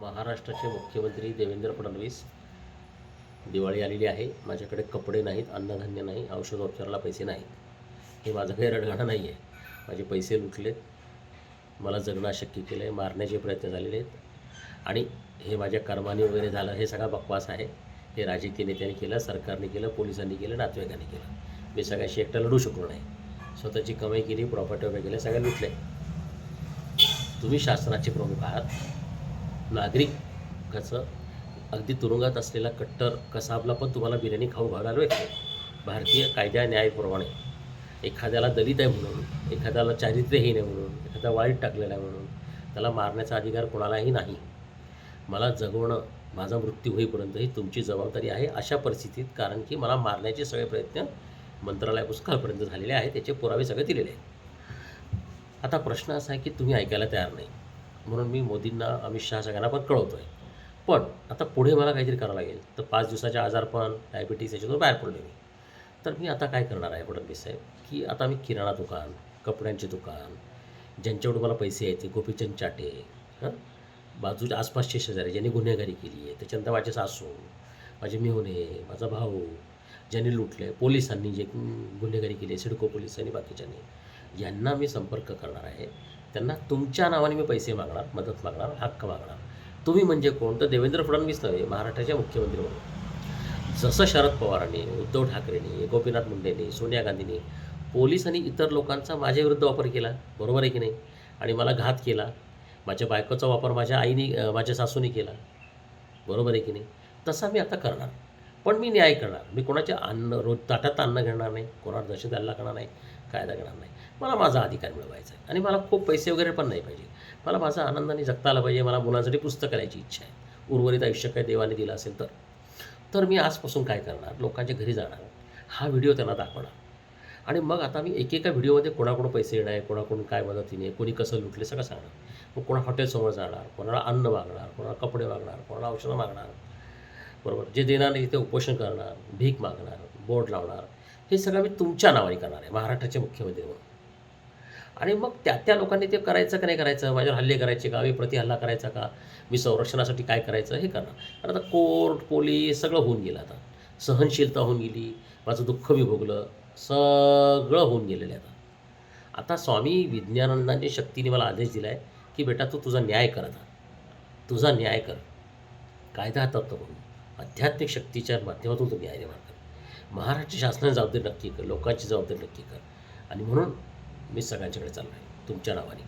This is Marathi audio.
महाराष्ट्राचे मुख्यमंत्री देवेंद्र फडणवीस, दिवाळी आलेली आहे. माझ्याकडे कपडे नाहीत, अन्नधान्य नाही, औषधोपचाराला पैसे नाहीत. हे माझं काही रडगाणं नाही आहे. माझे पैसे लुटलेत, मला जगणं अशक्य केलं आहे, मारण्याचे प्रयत्न झालेले आहेत आणि हे माझ्या कर्माने वगैरे झालं, हे सगळा बकवास आहे. हे राजकीय नेत्यांनी केलं, सरकारने केलं, पोलिसांनी केलं, नातेवाईकांनी केलं. मी सगळ्याशी एकटा लढू शकलो नाही. स्वतःची कमाई केली, प्रॉपर्टी वगैरे केल्या, सगळ्या लुटले. तुम्ही शासनाचे प्रमुख आहात. नागरिकाचं अगदी तुरुंगात असलेला कट्टर कसाबला पण तुम्हाला बिर्याणी खाऊ घालायला भेटते. भारतीय कायद्या न्यायाप्रमाणे एखाद्याला दलित आहे म्हणून, एखाद्याला चारित्र्यहीन आहे म्हणून, एखादा वाईट टाकलेला आहे म्हणून त्याला मारण्याचा अधिकार कोणालाही नाही. मला जगवणं, माझा मृत्यू होईपर्यंत ही तुमची जबाबदारी आहे अशा परिस्थितीत, कारण की मला मारण्याचे सगळे प्रयत्न मंत्रालयापासून कालपर्यंत झालेले आहेत, त्याचे पुरावे सगळे दिलेले आहेत. आता प्रश्न असा आहे की तुम्ही ऐकायला तयार नाही, म्हणून मी मोदींना, अमित शहा सगळ्यांना पण कळवतो आहे. पण आता पुढे मला काहीतरी करावं लागेल. तर 5 दिवसाचे आजारपण, डायबिटीस याच्यातून बाहेर पडलो मी. तर मी आता काय करणार आहे फडणवीस साहेब, की आता मी किराणा दुकान, कपड्यांचे दुकान, ज्यांच्याकडून मला पैसे यायचे, गोपीचंद चाटे, बाजूच्या आसपासचे शेजारी ज्यांनी गुन्हेगारी केली आहे, त्याच्यानंतर माझे सासू, माझे मेहुणे, माझा भाऊ ज्यांनी लुटले, पोलिसांनी जे गुन्हेगारी केली आहे, सिडको पोलिसांनी, बाकीच्यांनी, यांना मी संपर्क करणार आहे. त्यांना तुमच्या नावाने मी पैसे मागणार, मदत मागणार, हक्क मागणार. तुम्ही म्हणजे कोण? तर देवेंद्र फडणवीस नव्हे, महाराष्ट्राचे मुख्यमंत्री म्हणून. जसं शरद पवारांनी, उद्धव ठाकरेंनी, गोपीनाथ मुंडेंनी, सोनिया गांधींनी, पोलीस आणि इतर लोकांचा माझ्याविरुद्ध वापर केला, बरोबर आहे की नाही, आणि मला घात केला. माझ्या बायकोचा वापर माझ्या आईने, माझ्या सासूने केला, बरोबर आहे की नाही, तसा मी आता करणार. पण मी न्याय करणार. मी कोणाच्या रोज ताटात अन्न घेणार नाही, कोणावर दहशत हल्ला करणार नाही, कायदा करणार नाही. मला माझा अधिकार मिळवायचा आहे आणि मला खूप पैसे वगैरे पण नाही पाहिजे. मला माझा आनंदाने जगता आला पाहिजे. मला मुलांसाठी पुस्तक करायची इच्छा आहे. उर्वरित आयुष्य काय देवाने दिलं असेल तर मी आजपासून काय करणार, लोकांच्या घरी जाणार, हा व्हिडिओ त्यांना दाखवणार. आणि मग आता मी एकेका व्हिडिओमध्ये कोणाकडून पैसे येणार आहे, कोणाकडून काय मदतीने, कोणी कसं लुटले सगळं सांगणार. मग कोणा हॉटेलसमोर जाणार, कोणाला अन्न मागणार, कोणाला कपडे मागणार, कोणाला औषधं मागणार, बरोबर, जे देणार नाही ते उपोषण करणार, भीक मागणार, बोर्ड लावणार. हे सगळं मी तुमच्या नावाने करणार आहे, महाराष्ट्राचे मुख्यमंत्री म्हणून. आणि मग त्या लोकांनी ते करायचं का नाही करायचं, माझ्यावर हल्ले करायचे का, मी प्रतिहल्ला करायचा का, मी संरक्षणासाठी काय करायचं हे करणार. कारण आता कोर्ट, पोलीस सगळं होऊन गेलं. आता सहनशीलता होऊन गेली, माझं दुःख मी भोगलं, सगळं होऊन गेलेलं आहे. आता स्वामी विज्ञानानंदांच्या शक्तीने मला आदेश दिला आहे की बेटा तू तुझा न्याय कर, आता तुझा न्याय कर. कायदा हातात नको, आध्यात्मिक शक्तीच्या माध्यमातून तू न्याय निर्माण कर. महाराष्ट्र शासनाची जबाबदारी नक्की कर, लोकांची जबाबदारी नक्की कर. आणि म्हणून मी सगळ्यांच्याकडे चाललो आहे तुमच्या नावाने.